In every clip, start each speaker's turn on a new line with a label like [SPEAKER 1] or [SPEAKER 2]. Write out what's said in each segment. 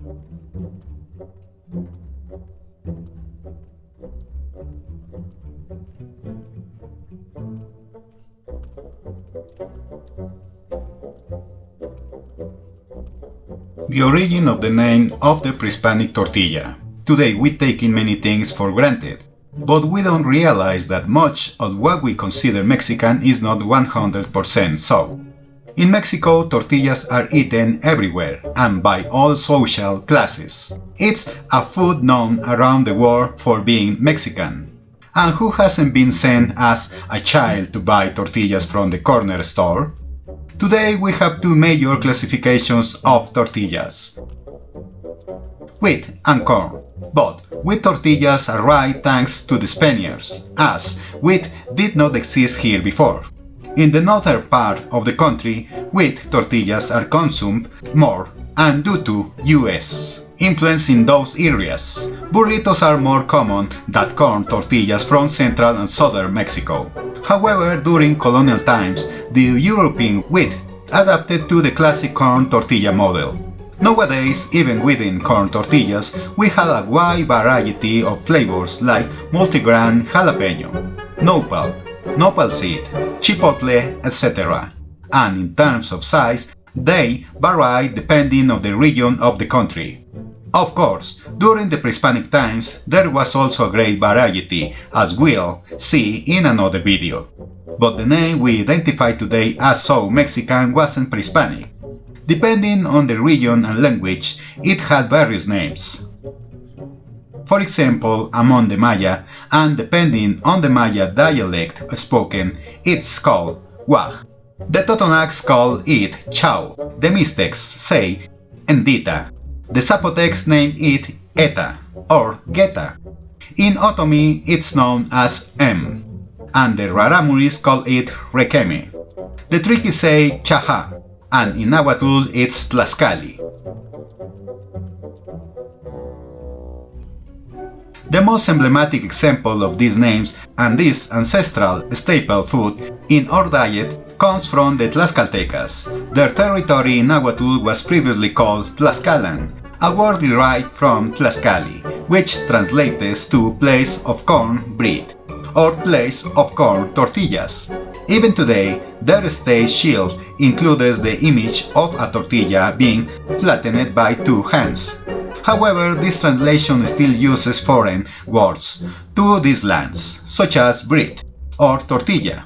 [SPEAKER 1] The origin of the name of the pre-Hispanic tortilla. Today we take in many things for granted, but we don't realize that much of what we consider Mexican is not 100% so. In Mexico, tortillas are eaten everywhere and by all social classes. It's a food known around the world for being Mexican. And who hasn't been sent as a child to buy tortillas from the corner store? Today we have two major classifications of tortillas: wheat and corn. But wheat tortillas arrived thanks to the Spaniards, as wheat did not exist here before. In the northern part of the country, wheat tortillas are consumed more, and due to U.S. influence in those areas, burritos are more common than corn tortillas from central and southern Mexico. However, during colonial times, the European wheat adapted to the classic corn tortilla model. Nowadays, even within corn tortillas, we have a wide variety of flavors like multigrain jalapeno, nopal, nopal seed, chipotle, etc. And in terms of size, they vary depending on the region of the country. Of course, during the pre-Hispanic times, there was also a great variety, as we'll see in another video. But the name we identify today as so Mexican wasn't pre-Hispanic. Depending on the region and language, it had various names. For example, among the Maya, and depending on the Maya dialect spoken, it's called Waj. The Totonacs call it Chau, the Mixtecs say Endita, the Zapotecs name it Eta or Geta. In Otomi it's known as M, and the Raramuris call it Requeme. The Triquis say Chaja, and in Nahuatl it's Tlaxcali. The most emblematic example of these names and this ancestral staple food in our diet comes from the Tlaxcaltecas. Their territory in Nahuatl was previously called Tlaxcalan, a word derived from Tlaxcali, which translates to place of corn bread, or place of corn tortillas. Even today, their state shield includes the image of a tortilla being flattened by two hands. However, this translation still uses foreign words to these lands, such as bread or tortilla.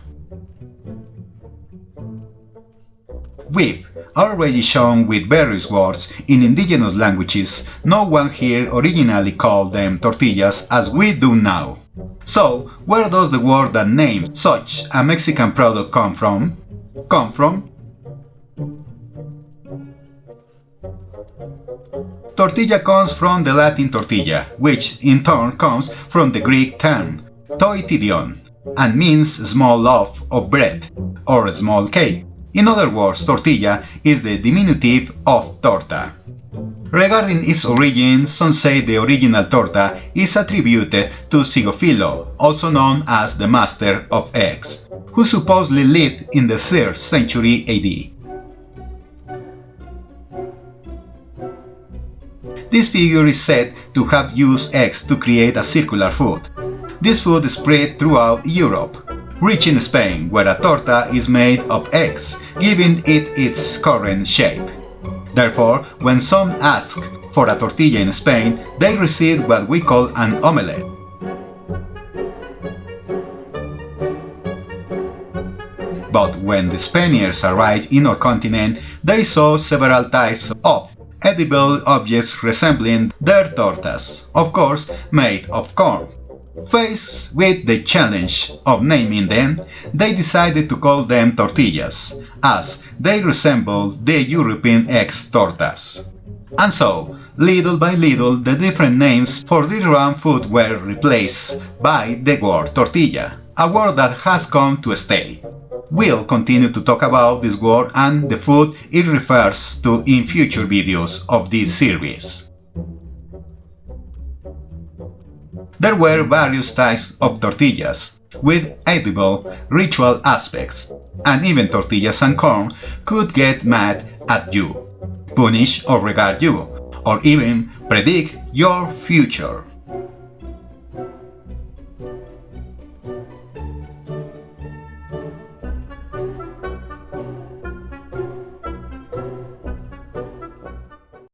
[SPEAKER 1] We've already shown with various words in indigenous languages. No one here originally called them tortillas as we do now. So, where does the word that names such a Mexican product come from? Tortilla comes from the Latin tortilla, which in turn comes from the Greek term toitidion, and means small loaf of bread, or small cake. In other words, tortilla is the diminutive of torta. Regarding its origin, some say the original torta is attributed to Sigofilo, also known as the Master of Eggs, who supposedly lived in the 3rd century AD. This figure is said to have used eggs to create a circular food. This food spread throughout Europe, reaching Spain, where a torta is made of eggs, giving it its current shape. Therefore, when some ask for a tortilla in Spain, they receive what we call an omelette. But when the Spaniards arrived in our continent, they saw several types of edible objects resembling their tortas, of course made of corn. Faced with the challenge of naming them, they decided to call them tortillas, as they resembled the European eggs tortas. And so, little by little, the different names for this round food were replaced by the word tortilla, a word that has come to stay. We'll continue to talk about this word and the food it refers to in future videos of this series. There were various types of tortillas, with edible, ritual aspects, and even tortillas and corn could get mad at you, punish or regard you, or even predict your future.